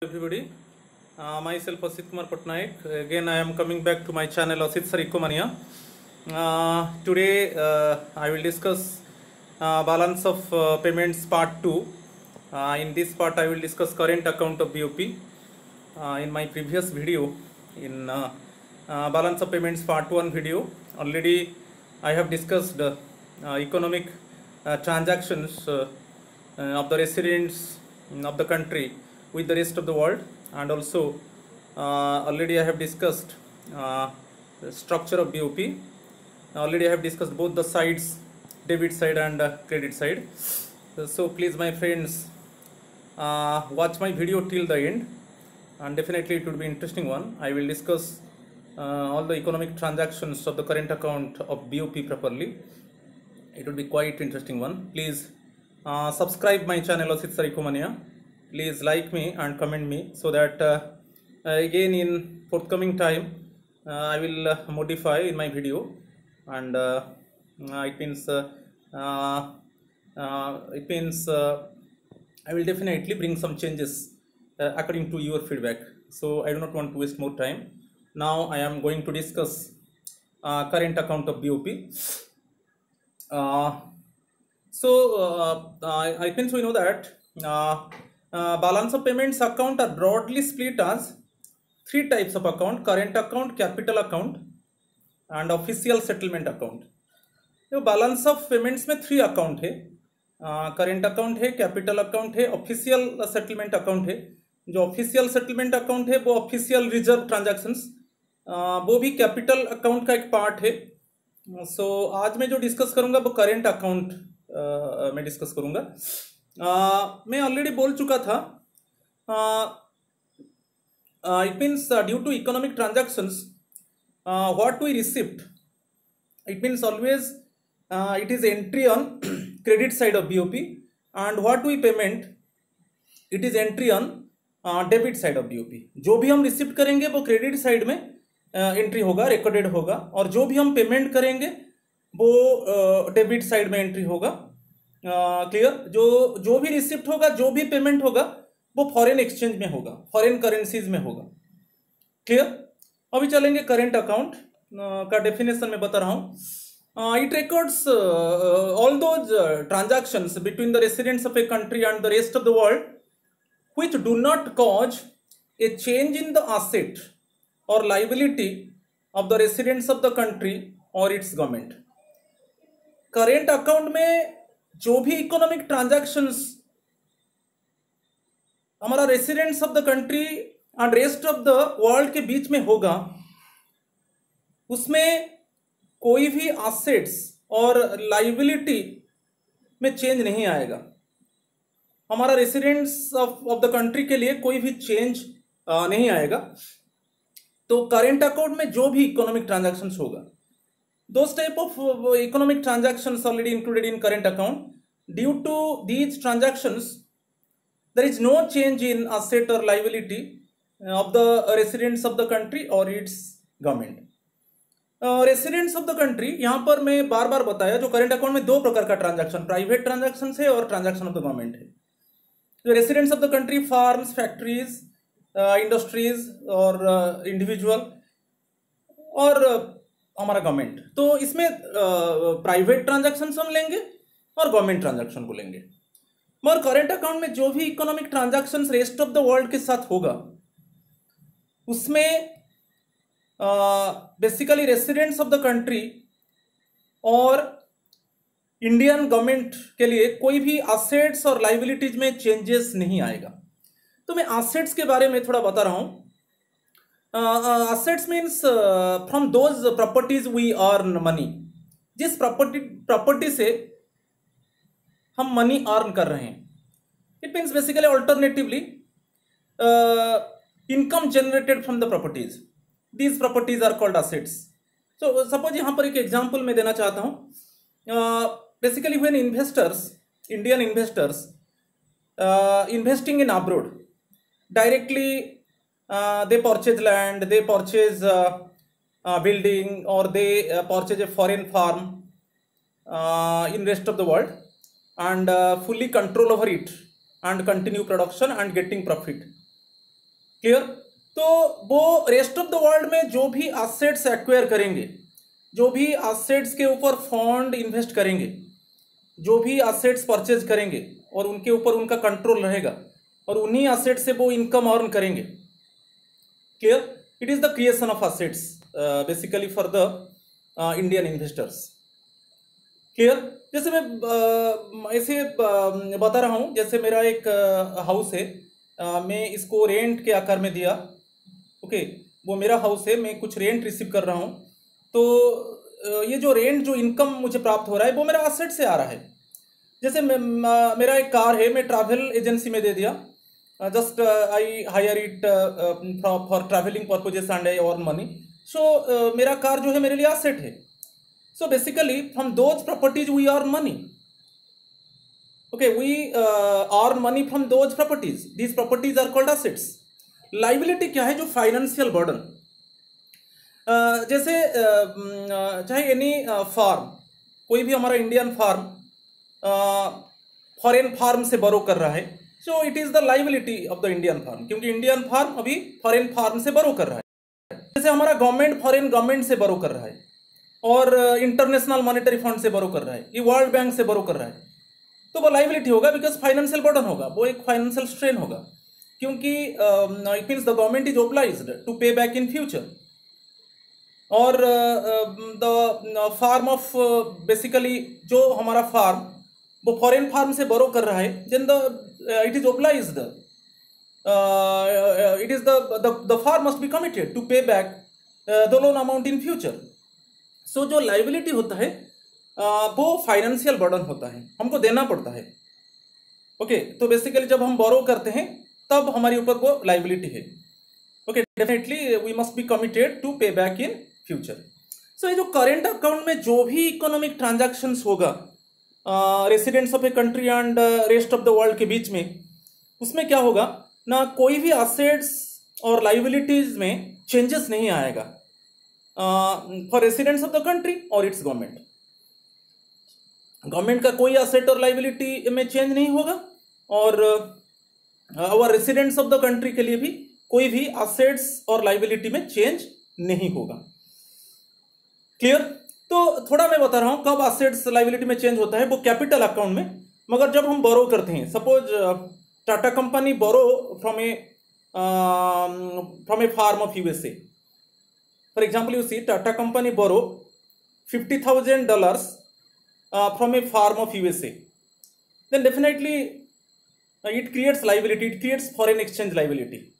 Everybody, myself Asit Kumar Patnaik. Again, I am coming back to my channel Asit Sir Ecomania. Today, I will discuss balance of payments part 2. In this part, I will discuss current account of BOP. In my previous video, in balance of payments part 1 video, already I have discussed economic transactions of the residents of the country with the rest of the world, and also already I have discussed the structure of BOP. Already I have discussed both the sides, debit side and credit side. So please, my friends, watch my video till the end, and definitely it would be interesting one. I will discuss all the economic transactions of the current account of BOP properly. It would be quite interesting one. Please subscribe my channel Asit Sir Ecomania. Please like me and comment me, so that again in forthcoming time I will modify in my video, and it means I will definitely bring some changes according to your feedback. So I do not want to waste more time. Now I am going to discuss current account of BOP. I think we know that balance of payments account are broadly split as three types of account: current account, capital account and official settlement account. तो balance of payments में three account है, current account है, capital account है, official settlement account है. जो official settlement account है वो official reserve transactions, वो भी capital account का एक part है. So आज मैं जो डिस्कस करूंगा वो करेंट अकाउंट में डिस्कस करूंगा. मैं ऑलरेडी बोल चुका था, it means due to economic transactions what we received, it means always it is entry on credit side of BOP, and what we payment it is entry on debit side of BOP. जो भी हम receive करेंगे वो credit side में entry होगा, recorded होगा, और जो भी हम पेमेंट करेंगे वो डेबिट साइड में एंट्री होगा. क्लियर? जो भी रिसिप्ट होगा, जो भी पेमेंट होगा वो फॉरेन एक्सचेंज में होगा, फॉरेन करेंसीज में होगा. क्लियर? अभी चलेंगे करंट अकाउंट का डेफिनेशन में बता रहा हूं. It records all those transactions between the residents of a country and the rest of the world which do not cause A change in the asset or liability of the residents of the country or its government. Current account में जो भी economic transactions हमारा residents of the country and rest of the world के बीच में होगा, उसमें कोई भी एसेट्स और लाइबिलिटी में चेंज नहीं आएगा. हमारा रेसिडेंट्स ऑफ द कंट्री के लिए कोई भी चेंज नहीं आएगा. तो करेंट अकाउंट में जो भी इकोनॉमिक ट्रांजैक्शंस होगा, those type of economic transactions already included in current account. Due to these transactions there is no change in asset और liability of the residents of the country और its government. Residents of the country, यहाँ पर मैं बार बार बताया, जो current account में दो प्रकार का ट्रांजैक्शन, प्राइवेट ट्रांजैक्शन है और ट्रांजैक्शन ऑफ द गवर्नमेंट है. जो residents of the country, farms, factories, industries और इंडिविजुअल और हमारा गवर्नमेंट. तो इसमें प्राइवेट ट्रांजैक्शन हम लेंगे और गवर्नमेंट ट्रांजैक्शन को लेंगे. मगर करेंट अकाउंट में जो भी economic transaction rest of the world के साथ होगा, उसमें basically residents of the country और इंडियन गवर्नमेंट के लिए कोई भी एसेट्स और लाइबिलिटीज में चेंजेस नहीं आएगा. तो मैं एसेट्स के बारे में थोड़ा बता रहा हूं. Assets means from those properties we earn money. जिस प्रॉपर्टी से हम मनी अर्न कर रहे हैं, it means basically alternatively income generated from the properties. These properties are called assets. So suppose यहां पर एक एग्जांपल मैं देना चाहता हूं. Basically when investors, Indian investors investing in abroad, directly they purchase land, they purchase building, or they purchase a foreign farm in rest of the world, and fully control over it and continue production and getting profit. Clear. तो वो rest of the world में जो भी assets acquire करेंगे, जो भी assets के ऊपर फंड इन्वेस्ट करेंगे, जो भी एसेट्स परचेज करेंगे और उनके ऊपर उनका कंट्रोल रहेगा और उन्हीं एसेट से वो इनकम अर्न करेंगे। Clear. It is the creation of assets basically for the Indian investors. Clear. जैसे मैं ऐसे बता रहा हूँ, जैसे मेरा एक हाउस है, मैं इसको रेंट के आकार में दिया। ओके, वो मेरा हाउस है, मैं कुछ रेंट रिसीव कर रहा हूँ। तो ये जो रेंट, जो इनकम मुझे प्राप्त हो रहा है, वो मेरा एसेट से आ रहा है। जैसे मेरा एक कार है, मैं ट्रैवल एजेंसी में दे दिया, just I hire it for travelling purposes and I earn money. So मेरा कार जो है मेरे लिए एसेट है। So basically from those properties we earn money. Okay, we earn money from those properties, these properties are called assets. Liability क्या है? जो financial burden. जैसे चाहे एनी फार्म, कोई भी हमारा इंडियन फार्म फॉरेन फार्म से बोरो कर रहा है, so it is the liability of the Indian firm, क्योंकि इंडियन फार्म अभी फॉरेन फार्म से बोरो कर रहा है। जैसे हमारा गवर्नमेंट फॉरेन गवर्नमेंट से बोरो कर रहा है और इंटरनेशनल मॉनेटरी फंड से बोरो कर रहा है, ये वर्ल्ड बैंक से बोरो कर रहा है, तो वो लाइबिलिटी होगा, बिकॉज फाइनेंशियल बर्डन होगा, वो एक फाइनेंशियल स्ट्रेन होगा, क्योंकि it means the government is obliged to pay back in future. और द फार्म ऑफ बेसिकली जो हमारा फार्म वो फॉरेन फार्म से बोरो कर रहा है, then the it is obliged, it is the firm must be committed to pay back the loan amount in future. So जो liability होता है वो फाइनेंशियल बर्डन होता है, हमको देना पड़ता है। ओके, तो बेसिकली जब हम बोरो करते हैं तब हमारे ऊपर वो लाइबिलिटी है। Okay, definitely we must be committed to pay back in future. So ये जो करेंट अकाउंट में जो भी इकोनॉमिक ट्रांजैक्शंस होगा residents of a country and rest of the world के बीच में, उसमें क्या होगा ना, कोई भी असेट्स और लाइबिलिटीज में चेंजेस नहीं आएगा for residents of the country और इट्स गवर्नमेंट। गवर्नमेंट का कोई असेट और लाइबिलिटी में चेंज नहीं होगा और और रेसिडेंट्स ऑफ द कंट्री के लिए भी कोई भी असेट्स और लाइबिलिटी में चेंज नहीं होगा। क्लियर। तो थोड़ा मैं बता रहा हूं कब असेट्स लाइबिलिटी में चेंज होता है, वो कैपिटल अकाउंट में। मगर जब हम बोरो करते हैं, suppose Tata company borrow from a firm of USA, for example you see Tata company borrow $50,000 from a farm of USA, then definitely it creates liability, it creates foreign exchange liability.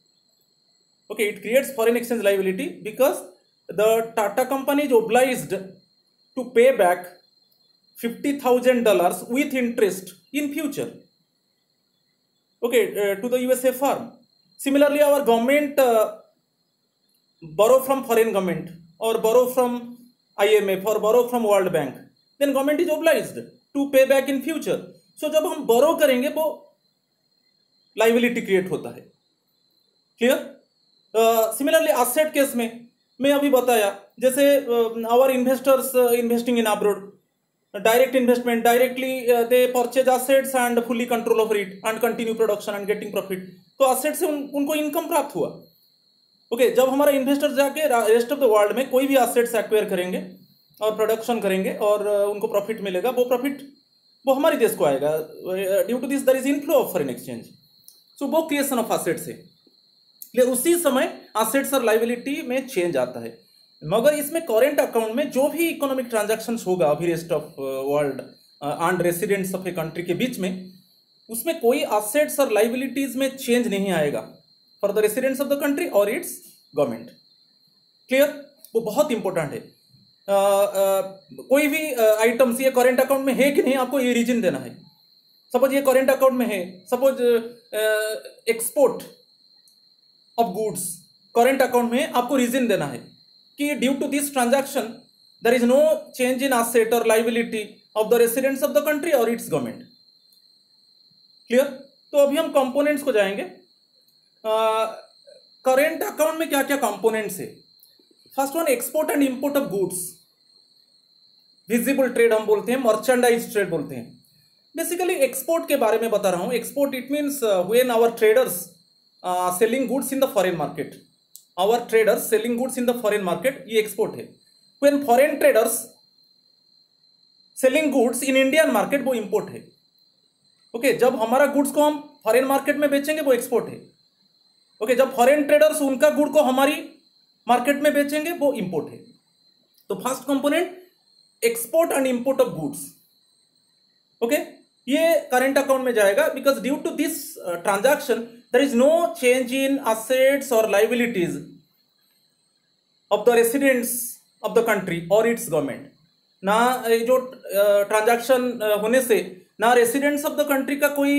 Okay, it creates foreign exchange liability because the Tata company is obliged to pay back $50,000 with interest in future, okay, to the USA farm. Similarly, our government borrow from foreign government or borrow from IMF or borrow from World Bank, then government is obliged to pay back in future. So जब हम बोरो करेंगे वो liability create होता है। Clear. Similarly asset case में मैं अभी बताया, जैसे our investors investing in abroad, direct investment, directly they purchase assets and fully control over it and continue production and getting profit, तो एसेट से उनको इनकम प्राप्त हुआ। ओके, जब हमारा इन्वेस्टर जाके रेस्ट ऑफ द वर्ल्ड में कोई भी एसेट्स एक्वायर करेंगे और प्रोडक्शन करेंगे और उनको प्रॉफिट मिलेगा, वो प्रॉफिट वो हमारे देश को आएगा। Due to this there is inflow of foreign exchange, so वो क्रिएशन ऑफ एसेट्स है। लेकिन उसी समय एसेट्स और लाइबिलिटी में चेंज आता है। मगर इसमें करेंट अकाउंट में जो भी इकोनॉमिक ट्रांजैक्शंस होगा अभी rest of world and residents of a country के बीच में, उसमें कोई एसेट्स और लाइबिलिटीज में चेंज नहीं आएगा for the residents of the country और इट्स गवर्नमेंट। क्लियर। वो बहुत इंपॉर्टेंट है। कोई भी आइटम्स ये करेंट अकाउंट में है कि नहीं, आपको ये रीजन देना है। सपोज ये करेंट अकाउंट में है, suppose export of goods current account में, आपको रीजन देना है कि due to this transaction there is no change in asset और liability of the residents of the country और इट्स गवर्नमेंट। क्लियर। तो अभी हम कंपोनेंट्स को जाएंगे। करेंट अकाउंट में क्या क्या कंपोनेंट्स है। First one, export and import of goods, visible trade हम बोलते हैं, मर्चेंडाइज ट्रेड बोलते हैं। बेसिकली एक्सपोर्ट के बारे में बता रहा हूं। Export it means when our traders selling goods in the foreign market. Our traders selling goods in the foreign market, ये export है. When foreign traders selling goods in Indian market, वो import है. ओके जब हमारा goods को हम foreign market में बेचेंगे वो एक्सपोर्ट है. ओके जब फॉरेन ट्रेडर्स उनका गुड को हमारी मार्केट में बेचेंगे वो इंपोर्ट है. तो first component export and import of goods. Okay ये करेंट अकाउंट में जाएगा because due to this transaction there is no change in assets और liabilities of the residents of the country और इट्स गवर्नमेंट. ना जो transaction होने से ना रेसिडेंट्स ऑफ द कंट्री का कोई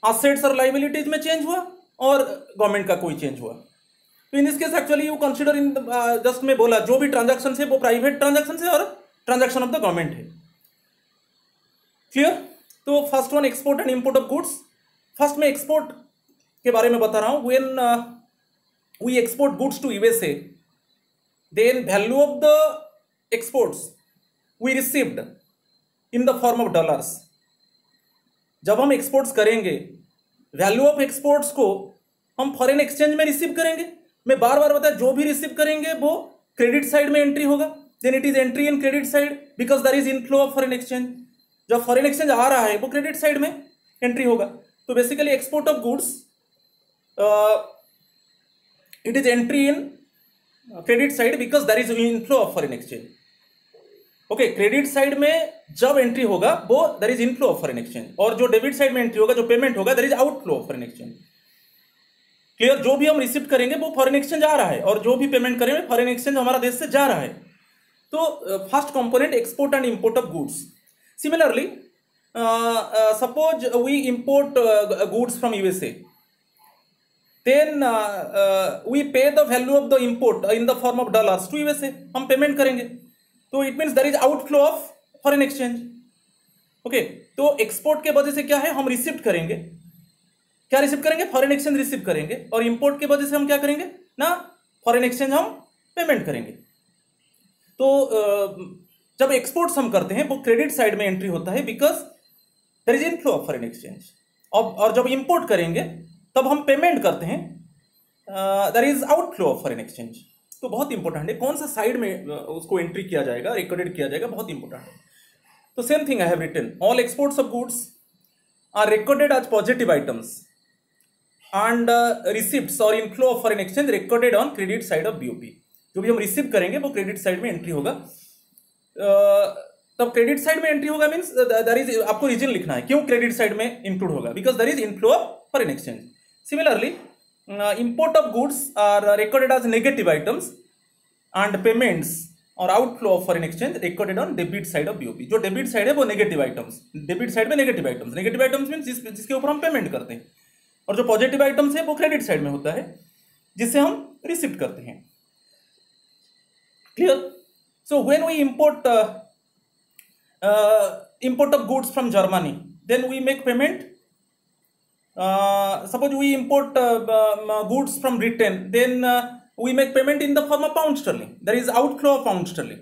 असेट्स और लाइबिलिटीज में चेंज हुआ और गवर्नमेंट का कोई चेंज हुआ. तो इन this case actually you consider in just में बोला जो भी ट्रांजैक्शन है वो प्राइवेट ट्रांजैक्शन है और ट्रांजैक्शन ऑफ द गवर्नमेंट है. क्लियर. तो first one export and import of goods. First में एक्सपोर्ट के बारे में बता रहा हूं. When we export goods to USA then value of the exports we received in the form of dollars. जब हम एक्सपोर्ट्स करेंगे वैल्यू ऑफ एक्सपोर्ट्स को हम फॉरेन एक्सचेंज में रिसीव करेंगे. मैं बार बार बताया जो भी रिसीव करेंगे वो क्रेडिट साइड में एंट्री होगा. Then it is entry in credit side because there is inflow of foreign exchange. जब फॉरेन एक्सचेंज आ रहा है वो क्रेडिट साइड में एंट्री होगा. तो basically export of goods it is entry in credit side because there is inflow of foreign exchange. Okay credit side में जब एंट्री होगा वो there is inflow of foreign exchange और जो डेबिट साइड में एंट्री होगा जो पेमेंट होगा there is outflow of foreign exchange. Clear. जो भी हम रिसीव करेंगे वो फॉरेन एक्सचेंज आ रहा है और जो भी पेमेंट करेंगे फॉरेन एक्सचेंज हमारा देश से जा रहा है. तो first component export and import of goods. Similarly suppose we import goods from USA then we pay the value of the import in the form of dollars to USA. हम payment करेंगे तो it means there is outflow of foreign exchange. Okay तो export के वजह से क्या है हम रिसीव करेंगे. क्या रिसीव करेंगे फॉरेन एक्सचेंज रिसीव करेंगे और इंपोर्ट के वजह से हम क्या करेंगे ना फॉरेन एक्सचेंज हम पेमेंट करेंगे. तो जब एक्सपोर्ट्स हम करते हैं वो क्रेडिट साइड में एंट्री होता है because there is inflow of foreign exchange. और जब इंपोर्ट करेंगे तब हम पेमेंट करते हैं there is outflow of foreign exchange. तो बहुत इंपॉर्टेंट है कौन सा साइड में उसको एंट्री किया जाएगा रिकॉर्डेड किया जाएगा बहुत इंपॉर्टेंट है. तो same thing I have written all exports of goods are recorded as positive items and receipts और inflow of foreign exchange recorded on credit side of BOP. जो भी हम रिसीव करेंगे वो क्रेडिट साइड में एंट्री होगा. तब क्रेडिट साइड में एंट्री होगा मीन्स देयर इज आपको रीजन लिखना है क्यों क्रेडिट साइड में इंक्लूड होगा because there is inflow of foreign exchange. Similarly import of goods are recorded as negative items and payments और outflow of foreign exchange recorded on debit side of BOP. जो debit side है वो negative items. Debit side में negative items means जिसके ऊपर हम payment करते हैं और जो पॉजिटिव आइटम्स है वो क्रेडिट साइड में होता है जिससे हम रिसीव करते हैं. Clear. So when we import of goods from Germany then we make payment. Suppose we import goods from Britain, then we make payment in the form of pound sterling. There is outflow of pound sterling.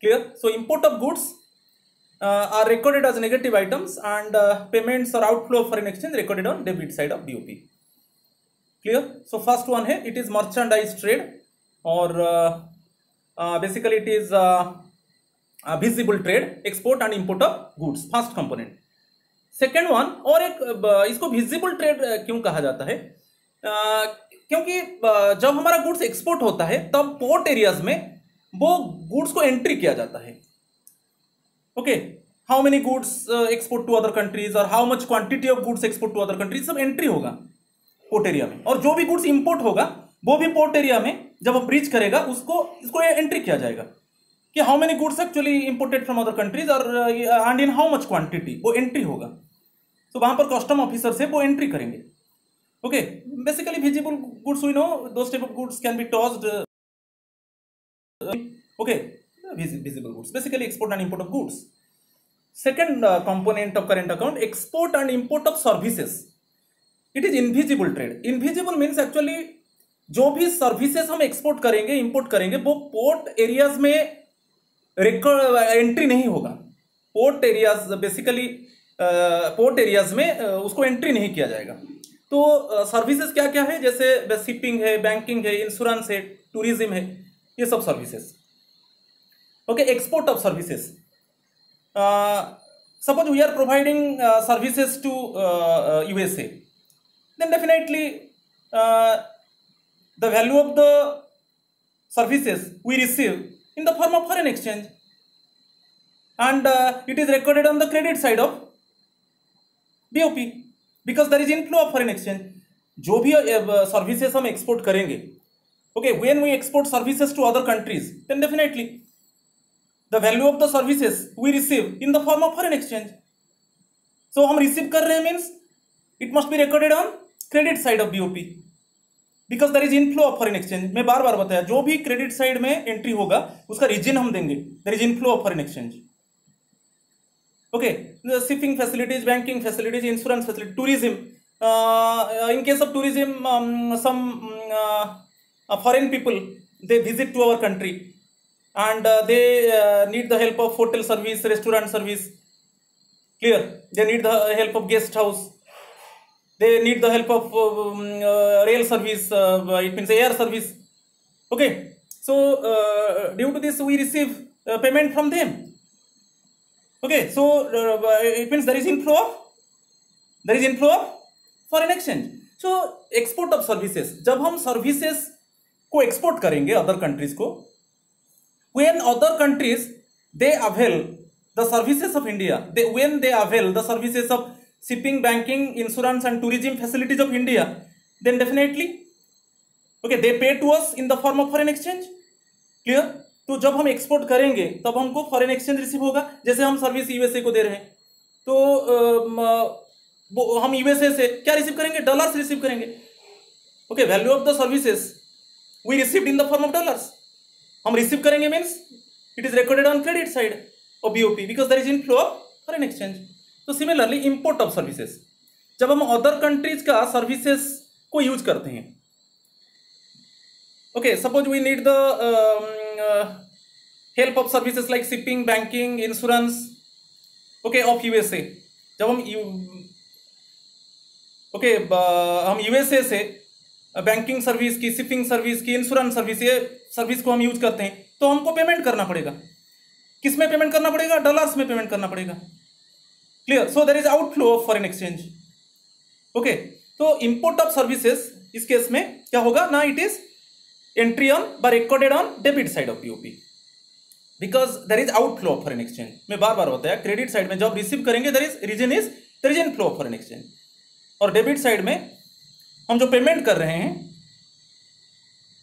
Clear? So import of goods are recorded as negative items and payments or outflow of foreign exchange recorded on debit side of BOP. Clear? So first one है it is merchandise trade or basically it is visible trade, export and import of goods. First component. Second one और एक इसको visible trade क्यों कहा जाता है क्योंकि जब हमारा गुड्स एक्सपोर्ट होता है तब पोर्ट एरियाज में वो गुड्स को एंट्री किया जाता है. Okay how many goods export to other countries और how much quantity of goods export to other countries सब एंट्री होगा पोर्ट एरिया में. और जो भी गुड्स इंपोर्ट होगा वो भी पोर्ट एरिया में जब ब्रीच करेगा इसको एंट्री किया जाएगा कि how many goods actually imported from other countries और and in how much quantity वो एंट्री होगा. तो वहां पर कस्टम ऑफिसर से वो एंट्री करेंगे. Okay basically visible goods we know those type of goods can be tossed. Okay visible goods basically export and import of goods. Second component of current account export and import of services. It is invisible trade. Invisible means actually जो भी services हम export करेंगे import करेंगे वो port areas में entry नहीं होगा. Port areas basically port areas में उसको एंट्री नहीं किया जाएगा. तो सर्विसेज क्या क्या है, जैसे शिपिंग है, बैंकिंग है, इंश्योरेंस है, टूरिज्म है, ये सब services. Okay, export of services, suppose we are providing services to USA, then definitely the value of the services we receive in the form of foreign exchange, and it is recorded on the credit side of BOP because there is inflow of foreign exchange. जो भी services हम export करेंगे, okay, when we export services to other countries, then definitely the value of the services we receive in the form of foreign exchange. So हम receive कर रहे हैं means it must be recorded on credit side of BOP because there is inflow of foreign exchange. मैं बार बार बताया, जो भी क्रेडिट साइड में एंट्री होगा उसका रीजन हम देंगे, there is inflow of foreign exchange. Okay, the shipping facilities, banking facilities, insurance facilities, tourism. In case of tourism, some foreign people, they visit to our country, and they need the help of hotel service, restaurant service. Clear? They need the help of guest house. They need the help of rail service. It means air service. Okay. So due to this, we receive payment from them. Okay. So it means there is inflow of foreign exchange. So export of services. जब हम services को export करेंगे other countries को, when other countries they avail the services of India, when they avail the services of shipping, banking, insurance and tourism facilities of India, then definitely okay they pay to us in the form of foreign exchange. Clear? तो जब हम export करेंगे तब हमको foreign exchange receive होगा। जैसे हम service USA को दे रहे हैं तो हम यूएसए से क्या रिसीव करेंगे, डॉलर्स रिसीव करेंगे। Okay, value of the services we received in the form of dollars, हम रिसीव करेंगे means it is recorded on credit side of BOP because there is inflow of foreign exchange. तो similarly import of services, जब हम other countries का services को use करते हैं, okay suppose we need the help of services like shipping, banking, insurance, okay of USA, जब हम हम यूएसए से बैंकिंग सर्विस की, शिपिंग सर्विस की, इंश्योरेंस सर्विस, ये सर्विस को हम यूज करते हैं तो हमको पेमेंट करना पड़ेगा। किस में पेमेंट करना पड़ेगा? डॉलर्स में पेमेंट करना पड़ेगा। Clear? So there is outflow of foreign exchange. Okay, तो इंपोर्ट ऑफ सर्विसेज इस केस में क्या होगा ना, it is entry on by recorded on debit side of BOP because there is outflow of foreign exchange. मैं बार बार बताया, क्रेडिट साइड में जब रिसीव करेंगे there is reason is there is inflow of foreign exchange, और debit side में हम जो पेमेंट कर रहे हैं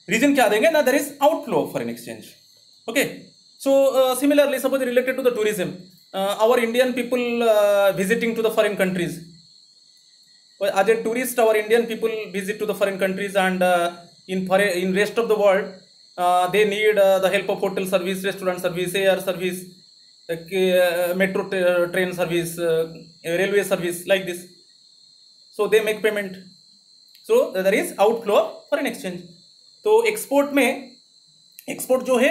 रीजन क्या देंगे ना, there is outflow of foreign exchange. Okay, so similarly suppose related to the tourism, our Indian people visiting to the foreign countries. As a tourist, our Indian people visit to the foreign countries, and in rest of the world, they need the help of hotel service, restaurant service, air service, metro train service, railway service, like this. So they make payment. So there is outflow of foreign exchange. तो export में, export जो है,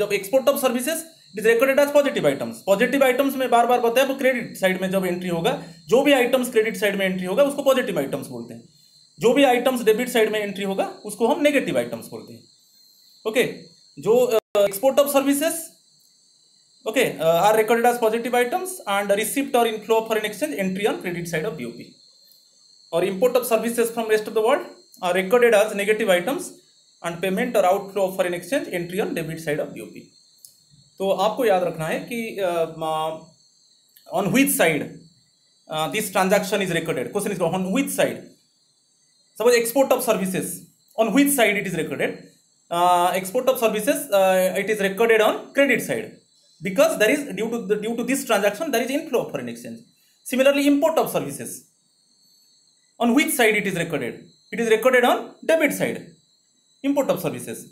जब export of services is recorded as positive items. Positive items में बार बार बताया, वो क्रेडिट साइड में जब एंट्री होगा, जो भी आइटम्स क्रेडिट साइड में एंट्री होगा उसको पॉजिटिव आइटम्स बोलते हैं, जो भी आइटम्स डेबिट साइड में एंट्री होगा उसको हम नेगेटिव आइटम्स बोलते हैं। ओके, जो export of services okay are recorded as positive items and receipt और inflow of foreign exchange entry on credit side of BOP, और import of services from rest of the world are recorded as negative items and payment और outflow of foreign exchange entry on debit side of BOP. तो आपको याद रखना है कि on which side this transaction is recorded. Question is on which side, suppose export of services, on which side it is recorded? Export of services it is recorded on credit side because there is due to this transaction there is inflow of foreign exchange. Similarly import of services, on which side it is recorded? It is recorded on debit side, import of services,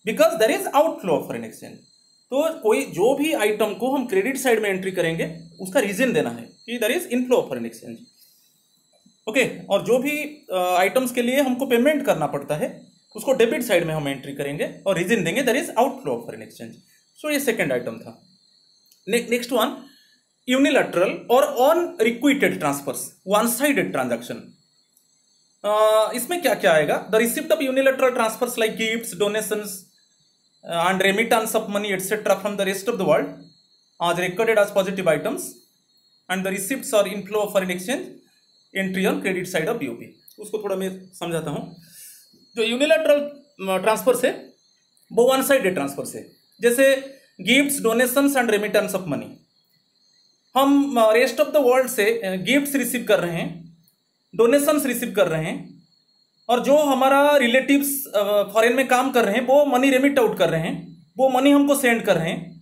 because there is outflow of foreign exchange. तो कोई जो भी item को हम credit side में entry करेंगे उसका reason देना है कि there is inflow of foreign exchange. Okay, और जो भी आइटम्स के लिए हमको पेमेंट करना पड़ता है उसको डेबिट साइड में हम एंट्री करेंगे और रीजन देंगे there is outflow of foreign exchange. So ये सेकंड आइटम था। नेक्स्ट वन, यूनिलैटरल और unrequited transfers, one sided transaction. इसमें क्या क्या आएगा? The receipt of unilateral transfers like gifts, donations and remittance of money etc. from the rest of the world are recorded as positive items and the receipts are inflow of foreign exchange entry on credit side of BOP. उसको थोड़ा मैं समझाता हूँ. जो unilateral transfer है वो one sided transfer है. जैसे gifts, donations and remittance of money, हम रेस्ट ऑफ द वर्ल्ड से गिफ्ट्स रिसीव कर रहे हैं, डोनेशंस रिसीव कर रहे हैं, और जो हमारा रिलेटिव्स फॉरेन में काम कर रहे हैं वो मनी रेमिट आउट कर रहे हैं, वो मनी हमको सेंड कर रहे हैं.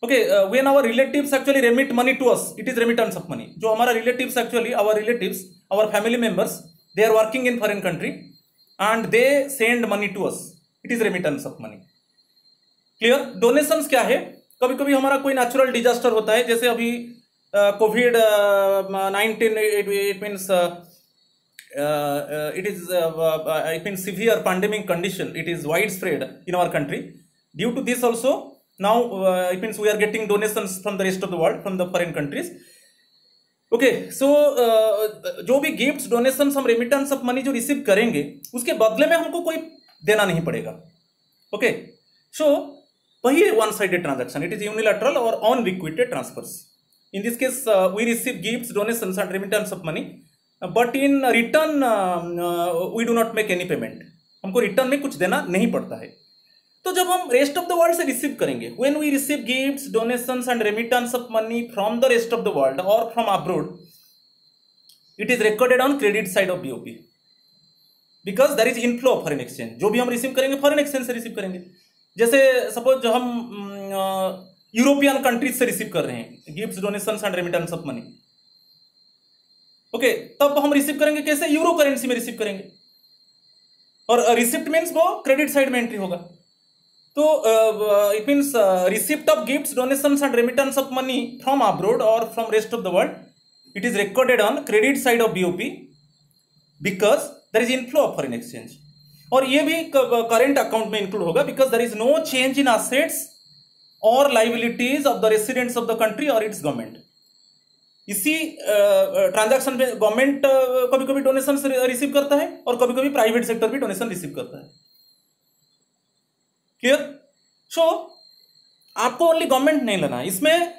Okay, when our relatives actually remit money to us, it is remittance of money. जो हमारा relatives actually our family members, they are working in foreign country and they send money to us, it is remittance of money. Clear? Donations क्या है? कभी कभी हमारा कोई natural disaster होता है, जैसे अभी कोविड-19, it means it means severe pandemic condition, it is widespread in our country. Due to this also now it means we are getting donations from the rest of the world, from the foreign countries. Okay, so जो भी gifts, donations, हम remittance of money जो receive करेंगे उसके बदले में हमको कोई देना नहीं पड़ेगा. ओके, सो वही one sided transaction, it is unilateral और unrequited transfers. In this case we receive gifts, donations and remittance of money, but in return we do not make any payment. हमको return में कुछ देना नहीं पड़ता है. तो जब हम रेस्ट ऑफ द वर्ल्ड से रिसीव करेंगे, when we receive gifts, donations and remittance of money from the rest of the world और from abroad, it is recorded on credit side of BOP because there is inflow of foreign exchange. जो भी हम receive करेंगे foreign exchange से receive करेंगे. जैसे suppose हम European countries से रिसीव कर रहे हैं gifts, donations and remittance of money. Okay, तब हम रिसीव करेंगे कैसे? यूरो करेंसी में रिसीव करेंगे, और रिसिप्ट मीन्स वो क्रेडिट साइड में एंट्री होगा. तो it means receipt of gifts, donations and remittance of money from abroad और from rest of the world, it is recorded on credit side of BOP because there is inflow of foreign exchange. और ये भी current account में include होगा because there is no change in assets और liabilities of the residents of the country और its government. इसी transaction में government कभी कभी डोनेशन रिसीव करता है और कभी कभी प्राइवेट सेक्टर भी डोनेशन रिसीव करता है. क्लियर? सो आपको ओनली गवर्नमेंट नहीं लेना, इसमें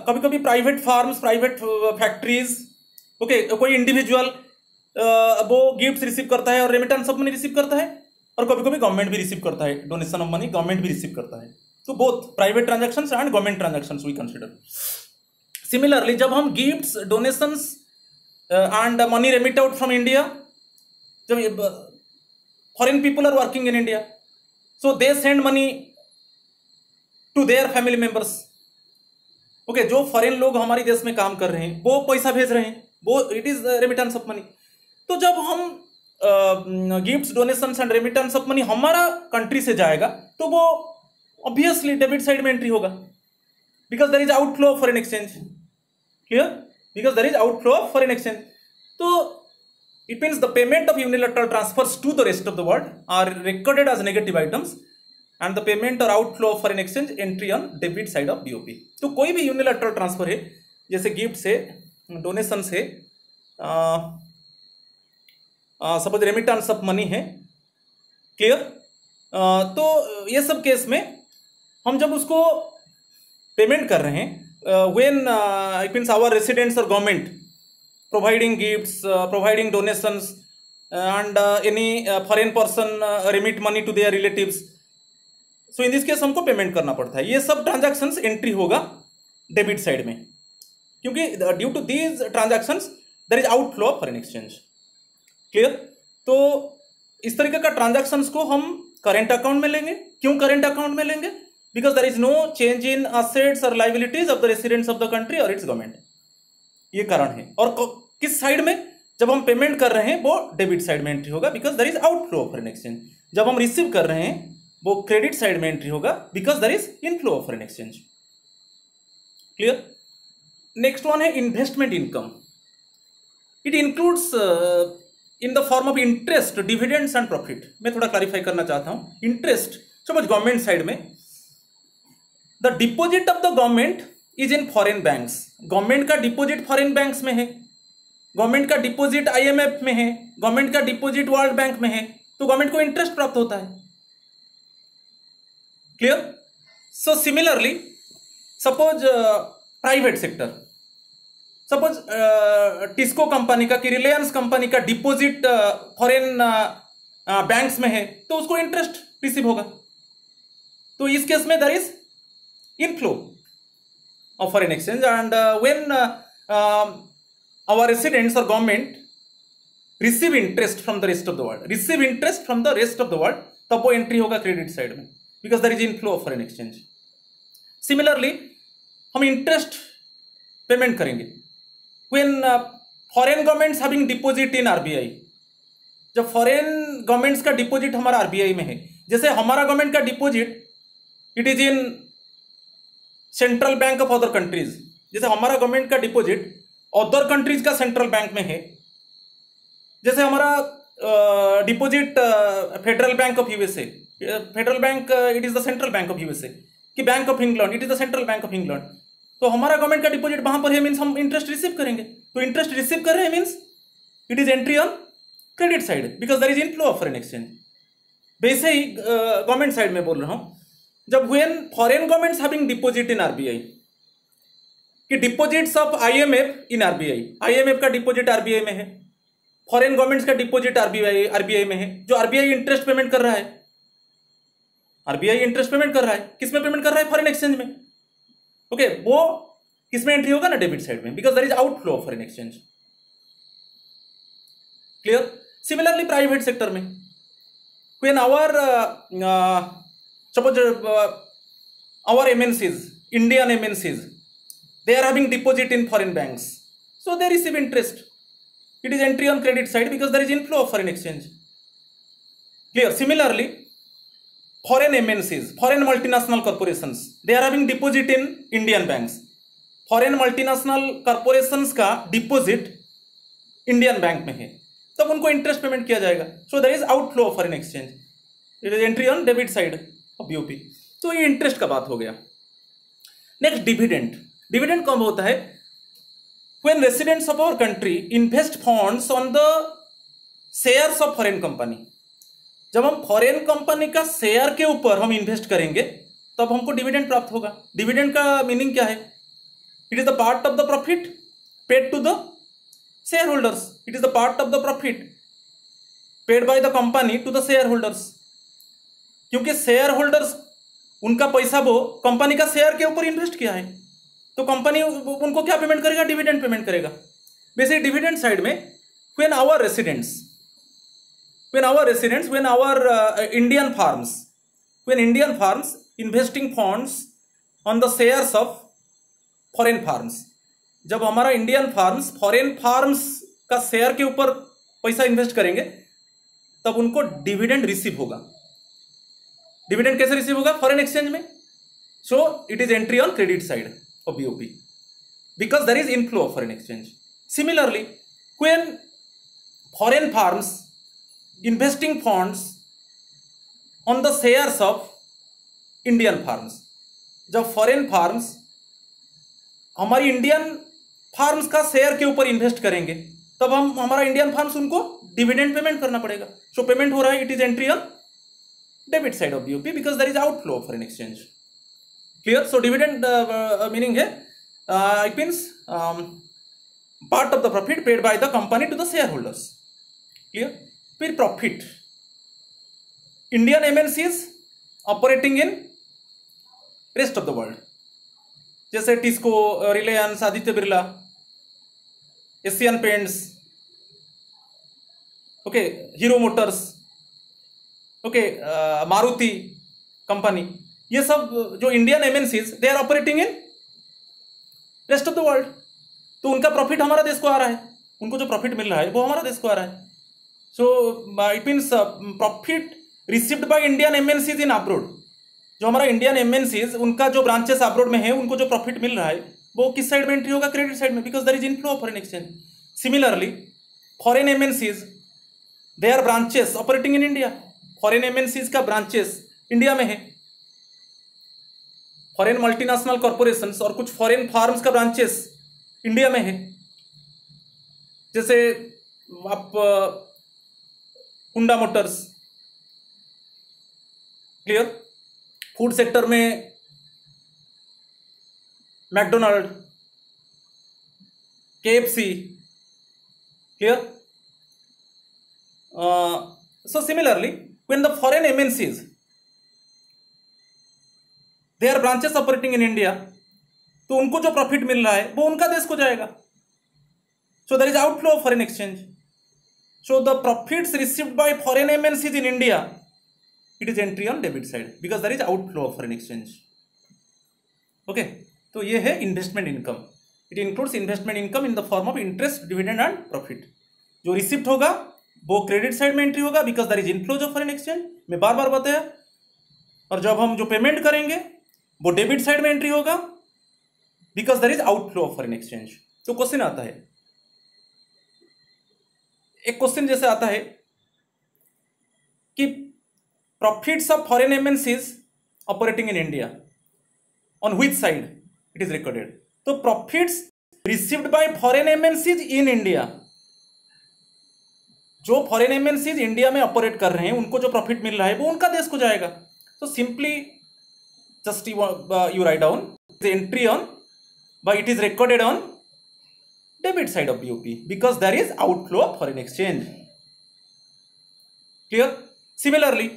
कभी कभी private farms, private factories, okay, कोई इंडिविजुअल वो गिफ्ट्स रिसीव करता है और रेमिटेंस ऑफ मनी रिसीव करता है, और कभी कभी गवर्नमेंट भी रिसीव करता है डोनेशन ऑफ मनी, गवर्नमेंट भी रिसीव करता है. तो both private transactions and government transactions we consider. Similarly जब हम gifts, donations and money remit out from India, जब foreign people are working in India, so they send money to their family members. Okay, जो foreign लोग हमारे देश में काम कर रहे हैं वो पैसा भेज रहे हैं, वो it is remittance of money. तो जब हम gifts, donations and remittance of money हमारा कंट्री से जाएगा तो वो ऑब्वियसली डेबिट साइड में एंट्री होगा because there is outflow of foreign exchange. Clear? Because there is outflow of foreign exchange. So it means the payment of unilateral transfers to the rest of the world are recorded as negative items and the payment or outflow of foreign exchange entry on debit side of BOP. तो कोई भी unilateral transfer है, जैसे gift है, donation है, suppose remittance of money है. Clear? तो ये सब केस में हम जब उसको पेमेंट कर रहे हैं, when it means our residents और government providing gifts, providing donations and any foreign person remit money to their relatives, so in this case हमको पेमेंट करना पड़ता है. ये सब ट्रांजैक्शंस एंट्री होगा डेबिट साइड में, क्योंकि due to these transactions there is outflow of foreign exchange. Clear? तो इस तरीके का ट्रांजैक्शंस को हम करेंट अकाउंट में लेंगे. क्यों करेंट अकाउंट में लेंगे? Because there is no change in assets और liabilities of the residents of the country और इट्स गवर्नमेंट. ये कारण है. और किस साइड में जब हम पेमेंट कर रहे हैं वो डेबिट साइड में एंट्री होगा because there is outflow of foreign exchange. जब हम रिसीव कर रहे हैं वो क्रेडिट साइड में एंट्री होगा because there is inflow of foreign exchange. Clear? Next one है investment income. It includes in the form of interest, dividends and profit. मैं थोड़ा क्लैरिफाई करना चाहता हूं. इंटरेस्ट सपोज गवर्नमेंट साइड में the deposit of the government is in foreign banks. Government का deposit foreign banks में है. गवर्नमेंट का डिपॉजिट आईएमएफ में है, गवर्नमेंट का डिपॉजिट वर्ल्ड बैंक में है, तो गवर्नमेंट को इंटरेस्ट प्राप्त होता है। क्लियर? सो similarly suppose private sector, suppose TISCO company का कि रिलायंस कंपनी का डिपॉजिट फॉरेन बैंक्स में है, तो उसको इंटरेस्ट रिसीव होगा। तो इस केस में there is inflow of foreign exchange, and when our residents or government receive interest from the rest of the world, तब वो एंट्री होगा क्रेडिट साइड में, because there is inflow of foreign exchange. Similarly हम interest payment करेंगे when foreign governments having deposit in RBI. जब foreign governments का deposit हमारा RBI में है, जैसे हमारा गवर्नमेंट का deposit it is in central bank of other countries, जैसे हमारा गवर्नमेंट का डिपॉजिट अदर कंट्रीज का सेंट्रल बैंक में है, जैसे हमारा deposit federal bank of USA, federal bank it is the central bank of USA, कि bank of England it is the central bank of England, तो हमारा गवर्नमेंट का डिपॉजिट वहां पर है, मीन्स हम इंटरेस्ट रिसीव करेंगे। तो इंटरेस्ट रिसीव कर रहे हैं means it is entry on credit side, because there is inflow of foreign exchange. वैसे ही गवर्नमेंट साइड में बोल रहा हूं, जब when foreign governments having deposit in RBI, कि deposits of IMF in RBI, IMF का डिपॉजिट आरबीआई में है, फॉरेन गवर्नमेंट्स का डिपॉजिट आरबीआई में है, जो आरबीआई इंटरेस्ट पेमेंट कर रहा है, आरबीआई इंटरेस्ट पेमेंट कर रहा है, किसमें पेमेंट कर रहा है? फॉरेन एक्सचेंज में। ओके, वो किसमें एंट्री होगा ना? डेबिट साइड में, because there is outflow of foreign exchange. Clear? Similarly private sector में when our suppose our MNCs, Indian MNCs, they are having deposit in foreign banks, so they receive interest, it is entry on credit side because there is inflow of foreign exchange. Clear? Similarly foreign MNCs, foreign multinational corporations, they are having deposit in Indian banks, foreign multinational corporations का deposit Indian bank में है, तब उनको interest payment किया जाएगा, so there is outflow of foreign exchange, it is entry on debit side of BOP। तो ये interest का बात हो गया। Next dividend. डिविडेंड कब होता है? when residents of our country invest funds on the shares of foreign company, जब हम फॉरेन कंपनी का शेयर के ऊपर हम इन्वेस्ट करेंगे तब हमको डिविडेंड प्राप्त होगा। डिविडेंड का मीनिंग क्या है? It is the part of the profit paid to the share holders, it is the part of the profit paid by the company to the share holders, क्योंकि share holders उनका पैसा वो company का share के ऊपर invest किया है, तो कंपनी उनको क्या पेमेंट करेगा? डिविडेंड पेमेंट करेगा। वैसे डिविडेंड साइड में when our residents, when our Indian farms investing funds on the shares of foreign farms, जब हमारा इंडियन फार्म्स फॉरेन फार्म्स का शेयर के ऊपर पैसा इन्वेस्ट करेंगे तब उनको डिविडेंड रिसीव होगा। डिविडेंड कैसे रिसीव होगा? फॉरेन एक्सचेंज में। So it is entry on credit side of BOP because there is inflow of foreign exchange. Similarly when foreign farms investing funds on the shares of Indian farms, जब foreign farms हमारी Indian farms का share के ऊपर invest करेंगे तब हम हमारा Indian firms उनको डिविडेंड पेमेंट करना पड़ेगा। सो पेमेंट हो रहा है, it is entry on debit side of BOP because there is outflow of foreign exchange. Clear? So dividend meaning है it means part of the profit paid by the company to the share holders. Clear? फिर profit, Indian MNCs operating in rest of the world, जैसे Tisco, Reliance, Aditya Birla, Asian Paints, okay, Hero Motors, okay, Maruti company, ये सब जो Indian MNCs they are operating in rest of the world, तो उनका profit हमारा देश को आ रहा है, उनको जो प्रॉफिट मिल रहा है वो हमारा देश को आ रहा है। So it means profit received by Indian MNCs in abroad, जो हमारा इंडियन MNCs उनका जो ब्रांचेस अब्रोड में है उनको जो प्रॉफिट मिल रहा है वो किस साइड में एंट्री होगा? क्रेडिट साइड में, because there is inflow of foreign exchange. Similarly foreign MNCs they are branches operating in India, foreign MNCs का ब्रांचेस इंडिया में है, फॉरेन मल्टीनेशनल कॉर्पोरेशंस और कुछ फॉरेन फार्म्स का ब्रांचेस इंडिया में है, जैसे आप Hyundai Motors, clear, food sector में McDonald, KFC, clear. So similarly, when the foreign MNCs, they are branches operating in India, तो उनको जो प्रॉफिट मिल रहा है वो उनका देश को जाएगा. So there is outflow of foreign exchange. So the profits received by foreign MNCs in India, it is entry on debit side because there is outflow of foreign exchange. Okay, तो ये है investment income. It includes investment income in the form of interest, dividend and profit. जो receipt होगा वो credit side में entry होगा because there is inflows of foreign exchange, मैं बार बार बताया. और जब हम जो पेमेंट करेंगे वो डेबिट साइड में एंट्री होगा because there is outflow of foreign exchange. तो क्वेश्चन आता है, एक क्वेश्चन जैसे आता है कि profits of foreign MNCs operating in India on which side it is recorded. तो profits received by foreign MNCs in India, जो फॉरेन एमएनसीज इंडिया में ऑपरेट कर रहे हैं उनको जो प्रॉफिट मिल रहा है वो उनका देश को जाएगा. तो simply just you write down entry on by it is recorded on debit side of BOP because there is outflow of foreign exchange. Clear? Similarly,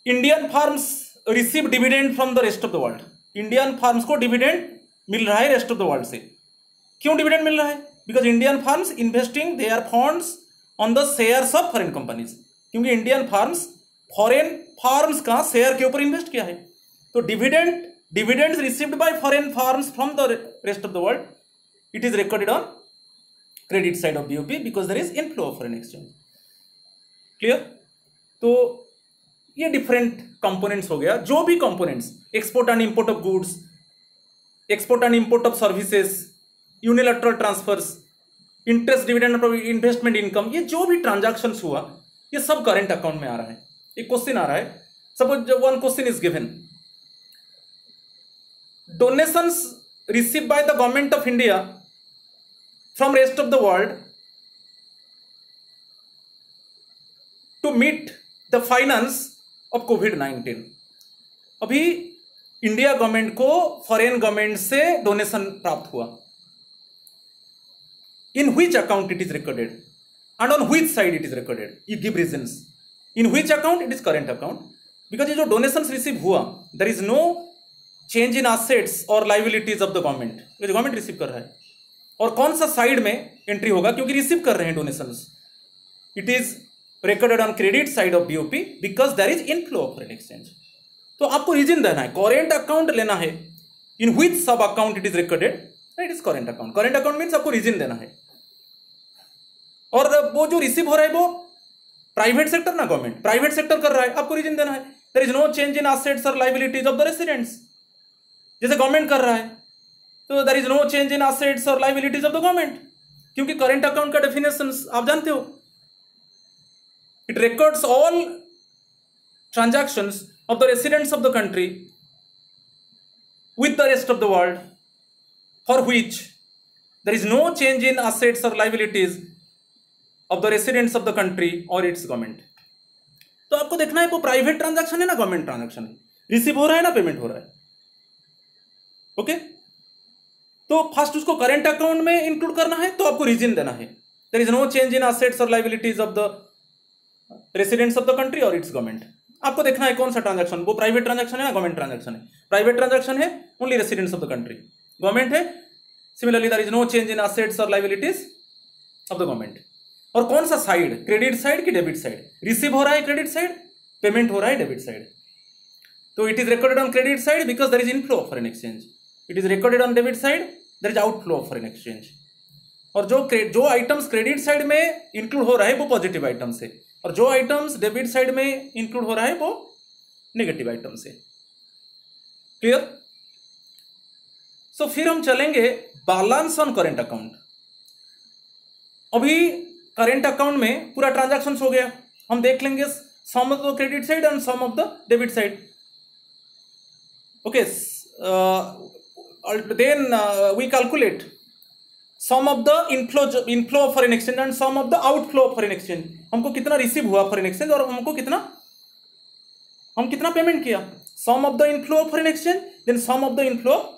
Indian firms receive dividend from the rest of the world. Indian firms को dividend मिल रहा है rest of the world से. क्यों dividend मिल रहा है? Because Indian firms investing their funds on the shares of foreign companies. क्योंकि Indian firms foreign firms का शेयर के ऊपर इन्वेस्ट किया है. तो dividends received by foreign firms from the rest of the world, it is recorded on credit side of BOP because there is inflow of foreign exchange. Clear? तो ये different components हो गया. जो भी components, export and import of goods, export and import of services, unilateral transfers, interest, dividend, investment income, ये जो भी transactions हुआ ये सब करेंट अकाउंट में आ रहा है. एक क्वेश्चन आ रहा है, suppose one question is given, donations received by the government of India from rest of the world to meet the finance of COVID-19. अभी इंडिया गवर्नमेंट को फॉरेन गवर्नमेंट से डोनेशन प्राप्त हुआ. In which account it is recorded and on which side it is recorded? You give reasons. In which account? It is current account because ये जो donations receive हुआ there is no change in assets और liabilities of the government. ये government receive कर रहा है. और कौन सा साइड में एंट्री होगा? क्योंकि रिसीव कर रहे हैं donations, it is recorded on credit side of BOP because there is inflow of foreign exchange. तो आपको रीजन देना है, करेंट अकाउंट लेना है. In which sub account it is recorded? It is current account. Current account means आपको reason देना है. और वो जो रिसीव हो रहा है वो प्राइवेट सेक्टर ना गवर्नमेंट, प्राइवेट सेक्टर कर रहा है, आपको रीजन देना है. There is no change in assets और लाइबिलिटीज ऑफ द रेसिडेंट्स. जैसे गवर्नमेंट कर रहा है तो there is no change in assets और लाइबिलिटीज ऑफ द गवर्नमेंट, क्योंकि करेंट अकाउंट का डेफिनेशन आप जानते हो. It records all transactions of the residents of the country with the rest of the world for which there is no change in assets or liabilities of the residents of the country or its government. तो आपको देखना है वो private transaction है ना government transaction है, receive हो रहा है ना पेमेंट हो रहा है. ओके, तो फर्स्ट उसको करेंट अकाउंट में इंक्लूड करना है तो आपको रीजन देना है. There is no change in assets और liabilities of the residents of the country और इट्स गवर्नमेंट. आपको देखना है कौन सा ट्रांजैक्शन, वो प्राइवेट ट्रांजैक्शन है ना गवर्नमेंट ट्रांजैक्शन है. प्राइवेट ट्रांजैक्शन है only residents of the country, government है similarly there is no change in assets और लाइबिलिटीज ऑफ द गवर्नमेंट. और कौन सा साइड, क्रेडिट साइड की डेबिट साइड? रिसीव हो रहा है क्रेडिट साइड, पेमेंट हो रहा है डेबिट साइड. तो it is recorded on credit side because there is inflow of foreign exchange. It is recorded on debit side, there is outflow of foreign exchange. और जो items credit side में include हो रहा है वो positive items है, और जो आइटम्स डेबिट साइड में इंक्लूड हो रहा है वो नेगेटिव आइटम्स है. क्लियर? सो फिर हम चलेंगे बैलेंस ऑन करेंट अकाउंट. अभी करेंट अकाउंट में पूरा ट्रांजैक्शंस हो गया, हम देख लेंगे sum of the credit side and sum of the debit side. Okay, then we calculate some of the inflow of foreign exchange and sum of the outflow of foreign exchange, हमको कितना receive हुआ foreign exchange और हम कितना payment किया. Sum of the inflow of foreign exchange, then sum of the inflow,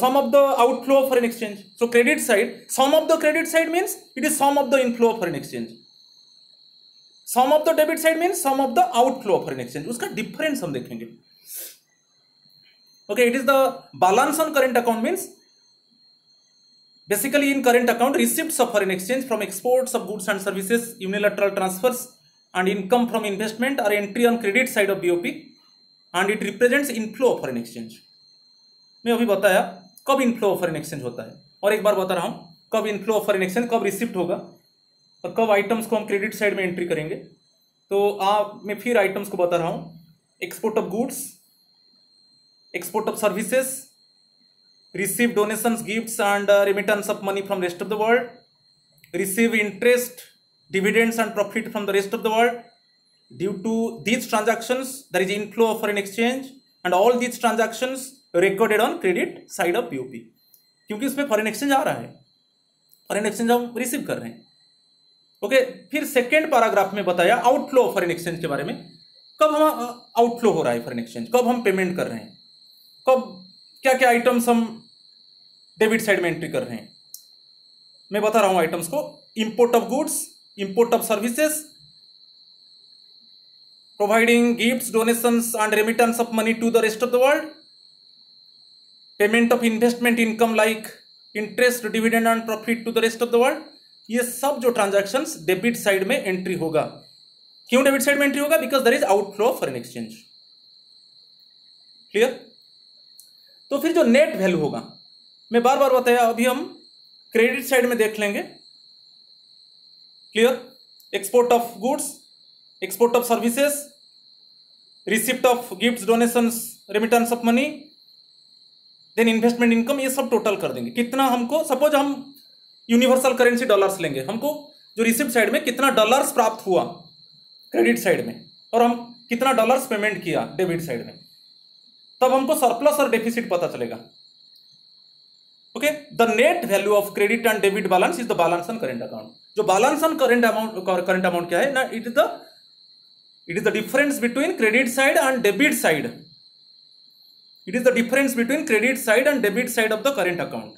sum of the outflow of foreign exchange. So credit side, sum of the credit side means it is sum of the inflow of foreign exchange. Sum of the debit side means sum of the outflow of foreign exchange. उसका difference हम देखेंगे. Okay, it is the balance on current account means basically in current account receipts of foreign exchange from exports of goods and services, unilateral transfers and income from investment are entry on credit side of BOP and it represents inflow of foreign exchange. मैं अभी बताया कब inflow of foreign exchange होता है और एक बार बता रहा हूं कब इनफ्लो ऑफ फॉरेन एक्सचेंज, कब रिसिप्ट होगा और कब आइटम्स को हम क्रेडिट साइड में एंट्री करेंगे. तो मैं फिर आइटम्स को बता रहा हूं. Export of goods, export of services, receive donations, gifts and remittance of money from rest of the world, receive interest, dividends and profit from the rest of the world. Due to these transactions there is inflow of foreign exchange and all these transactions recorded on credit side of BOP. क्योंकि उसमें foreign exchange आ रहा है, foreign exchange हम receive कर रहे हैं. Okay, फिर सेकेंड पैराग्राफ में बताया आउटफ्लो ऑफ फॉरेन एक्सचेंज के बारे में. कब हम आउटफ्लो हो रहा है फॉरेन एक्सचेंज, कब हम पेमेंट कर रहे हैं, कब क्या क्या आइटम्स हम डेबिट साइड में एंट्री कर रहे हैं. मैं बता रहा हूं आइटम्स को. Import of goods, import of services, providing gifts, donations and remittance of money to the rest of the world, payment of investment income like interest, dividend and profit to the rest of the world. ये सब जो transactions debit side में entry होगा. क्यों debit side में entry होगा? Because there is outflow of foreign exchange. Clear? तो फिर जो नेट वैल्यू होगा, मैं बार बार बताया, अभी हम क्रेडिट साइड में देख लेंगे. Clear? Export of goods, export of services, receipt of gifts, donations, remittance of money, then investment income, ये सब टोटल कर देंगे. कितना हमको, सपोज हम यूनिवर्सल करेंसी डॉलर्स लेंगे, हमको जो रिसिप्ट साइड में कितना डॉलर्स प्राप्त हुआ क्रेडिट साइड में और हम कितना डॉलर्स पेमेंट किया डेबिट साइड में, तब हमको सरप्लस और डेफिसिट पता चलेगा. Okay, the net value of credit and debit balance is the balance on current account. जो बैलेंस ऑन करेंट अमाउंट क्या है ना, it is the difference between credit side and debit side. It is the difference between credit side and debit side of the current account.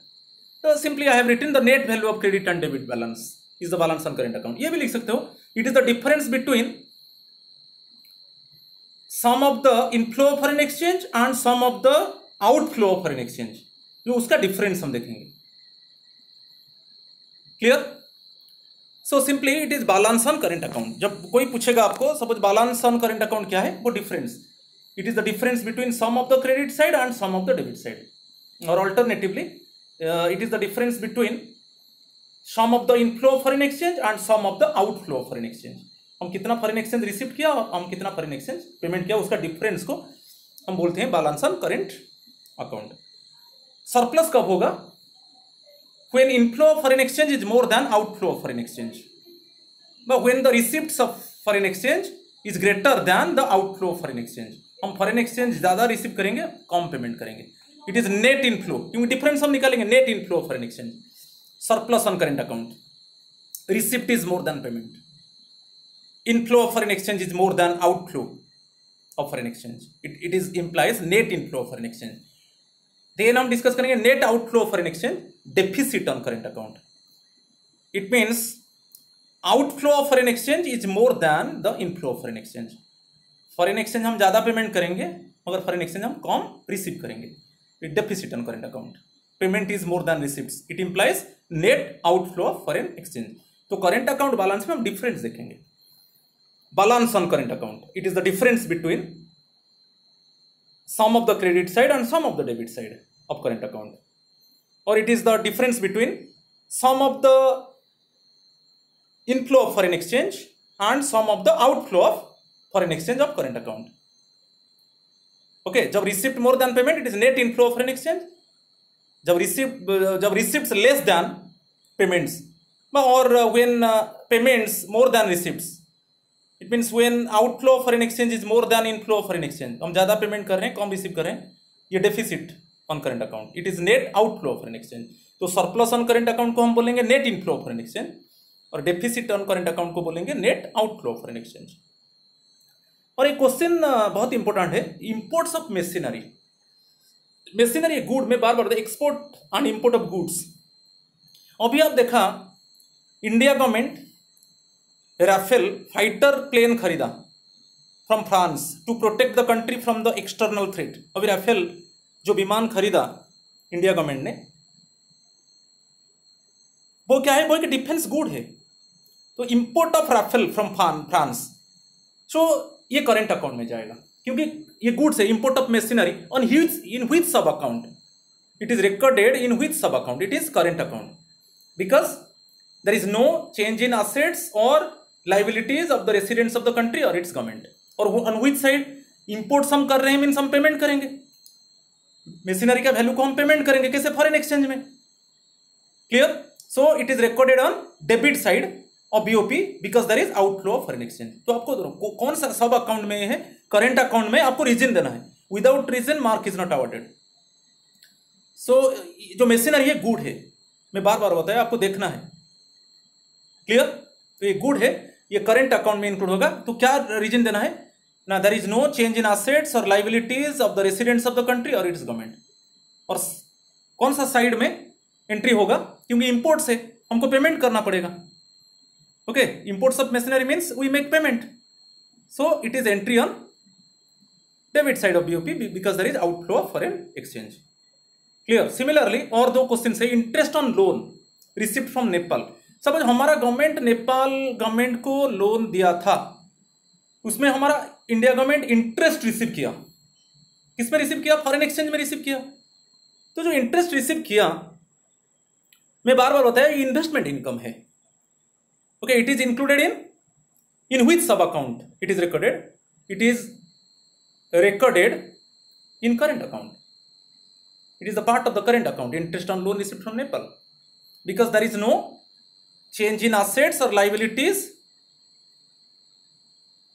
So simply I have written the net value of credit and debit balance is the balance on current account. ये भी लिख सकते हो. It is the difference between sum of the inflow of foreign exchange and sum of the outflow of foreign exchange. जो उसका difference हम देखेंगे. Clear? So simply it is balance on current account. जब कोई पूछेगा आपको, suppose balance on current account क्या है, वो difference. It is the difference between sum of the credit side and sum of the debit side. Or alternatively, it is the difference between sum of the inflow of foreign exchange and sum of the outflow of foreign exchange. हम कितना foreign exchange receive किया और हम कितना foreign exchange payment किया, उसका difference को हम बोलते हैं balance on current account. Surplus कब होगा? When inflow of foreign exchange is more than outflow of foreign exchange. But when the receipts of foreign exchange is greater than the outflow of foreign exchange. हम foreign exchange ज्यादा receive करेंगे, कम payment करेंगे. It is net inflow, क्योंकि difference हम निकालेंगे. Net inflow of foreign exchange, surplus on current account, receipt is more than payment, inflow of foreign exchange is more than outflow of foreign exchange. It is implies net inflow of foreign exchange. Then हम discuss करेंगे net outflow of foreign exchange, deficit on current account. It means outflow of foreign exchange is more than the inflow of foreign exchange. Foreign exchange हम ज्यादा payment करेंगे मगर foreign exchange हम कम receive करेंगे. It deficit on current account. Payment is more than receipts. It implies net outflow of foreign exchange. तो current account balance में हम डिफरेंस देखेंगे. Balance on current account, it is the difference between sum of the credit side and sum of the debit side of current account. और it is the difference between sum of the inflow of foreign exchange and sum of the outflow of foreign exchange of current account. Okay, जब receipt more than payment it is net inflow of foreign exchange. जब receipts less than payments, और when payments more than receipts, it means when outflow of foreign exchange is more than inflow of foreign exchange. हम ज्यादा payment कर रहे हैं, कम receive कर रहे हैं, ये deficit on current account. It is net outflow of foreign exchange. तो सरप्लस ऑन करेंट अकाउंट को हम बोलेंगे net inflow of foreign exchange और डेफिसिट ऑन करेंट अकाउंट को बोलेंगे net outflow of foreign exchange. और एक क्वेश्चन बहुत इंपॉर्टेंट है, imports of machinery. Machinery good में बार बार export and import of goods. अभी आप देखा India government Rafale fighter plane खरीदा from France to protect the country from the external threat. अभी राफेल जो विमान खरीदा इंडिया गवर्नमेंट ने, वो क्या है, वो एक डिफेंस गुड है। तो import of Rafale from France, so ये करेंट अकाउंट में जाएगा क्योंकि ये गुड्स है। Import of machinery on in which sub account it is recorded, in which sub account it is current account, because there is no change in assets और liabilities of the residents of the country और its government. और on which side imports हम कर रहे हैं means हम payment करेंगे, machinery का वैल्यू को हम पेमेंट करेंगे कैसे, फॉरेन एक्सचेंज में। Clear? So it is recorded on debit side of BOP because there is outflow of foreign exchange. तो आपको कौन सा सब अकाउंट में है, करेंट अकाउंट में आपको रीजन देना है। Without reason mark is not awarded. So जो मशीनरी है गुड है, मैं बार बार बताया आपको देखना है। क्लियर? तो ये गुड है, ये करेंट अकाउंट में इंक्लूड होगा। तो क्या रीजन देना है ना, there is no change in assets और liabilities of the residents of the country और इट्स गवर्नमेंट। और कौन सा साइड में एंट्री होगा, क्योंकि इंपोर्ट से हमको पेमेंट करना पड़ेगा। Okay, imports of machinery means we make payment, so it is entry on debit side of BOP because there is outflow of foreign exchange. Clear? Similarly और दो क्वेश्चन है, interest on loan receipt from Nepal. Suppose हमारा government Nepal government को loan दिया था, उसमें हमारा India government interest receive किया। किसमें रिसीव किया? फॉरेन एक्सचेंज में रिसीव किया। तो जो इंटरेस्ट रिसीव किया, मैं बार बार बताया इन्वेस्टमेंट इनकम है। Okay, it is included in which sub account it is recorded? It is recorded in current account. It is the part of the current account, interest on loan received from Nepal, because there is no change in assets or liabilities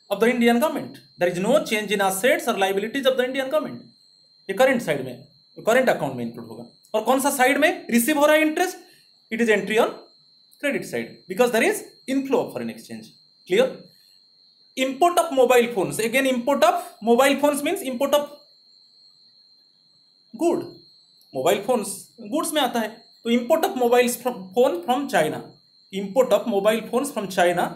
of the Indian government. There is no change in assets or liabilities of the Indian government. ये current side में, current account में include होगा। और कौन सा side में receive हो रहा है interest? It is entry on credit side because there is inflow of foreign exchange. Clear? Import of mobile phones, again import of mobile phones means import of good, mobile phones goods में आता है। तो import of mobile phone from China, import of mobile phones from China,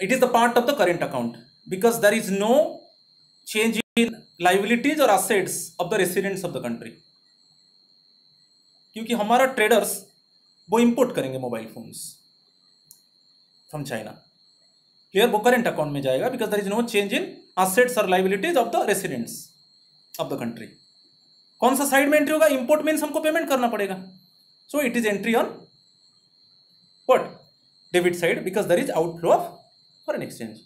it is the part of the current account because there is no change in liabilities or assets of the residents of the country, क्योंकि हमारा traders वो import करेंगे mobile phones from China. Clear? वो current account में जाएगा because there is no change in assets और liabilities of the residents of the country. कौन सा साइड में एंट्री होगा? इंपोर्ट मीन्स हमको पेमेंट करना पड़ेगा, so it is entry on what? Debit side because there is outflow of foreign exchange.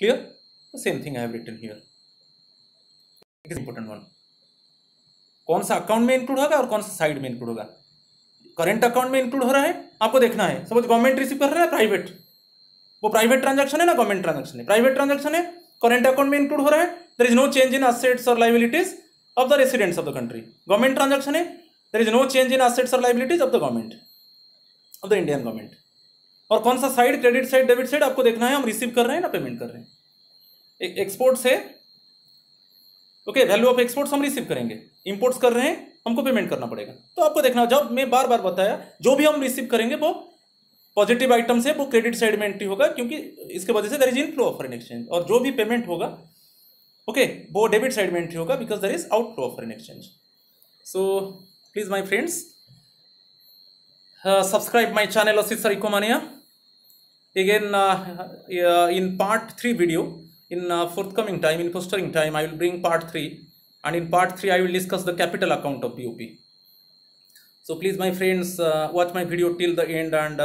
Clear? Same thing I have written here, it is important one. कौन सा account में include होगा और कौन सा साइड में इंक्लूड होगा? करंट अकाउंट में इंक्लूड हो रहा है, आपको देखना है। सपोज गवर्नमेंट रिसीव कर रहा है प्राइवेट, वो प्राइवेट ट्रांजैक्शन है ना, गवर्नमेंट ट्रांजैक्शन है, प्राइवेट ट्रांजैक्शन है, करंट अकाउंट में इंक्लूड हो रहा है। There is no change in assets और liabilities of the residents of the country. Government transaction है, there is no change in assets और liabilities of the government of the Indian government. और कौन सा side? Credit side, debit side, आपको देखना है हम रिसीव कर रहे हैं ना पेमेंट कर रहे हैं। एक्सपोर्ट्स है, ओके, वैल्यू ऑफ एक्सपोर्ट्स हम रिसीव करेंगे, इंपोर्ट्स कर रहे हैं हमको पेमेंट करना पड़ेगा। तो आपको देखना, जब मैं बार बार बताया जो भी हम रिसीव करेंगे वो पॉजिटिव आइटम से वो क्रेडिट साइड में एंट्री होगा, क्योंकि इसके वजह से there is inflow of foreign exchange. और जो भी पेमेंट होगा ओके वो डेबिट साइड में एंट्री होगा because there is outflow of foreign exchange. So please my friends subscribe my channel Asit sir Ecomania. Again in part 3 video, in forthcoming time, in fostering time, I will bring part 3, and in part 3 I will discuss the capital account of BOP. So please my friends watch my video till the end and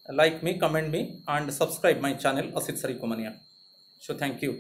like me, comment me and subscribe my channel Asit Sar Ikomania. So thank you.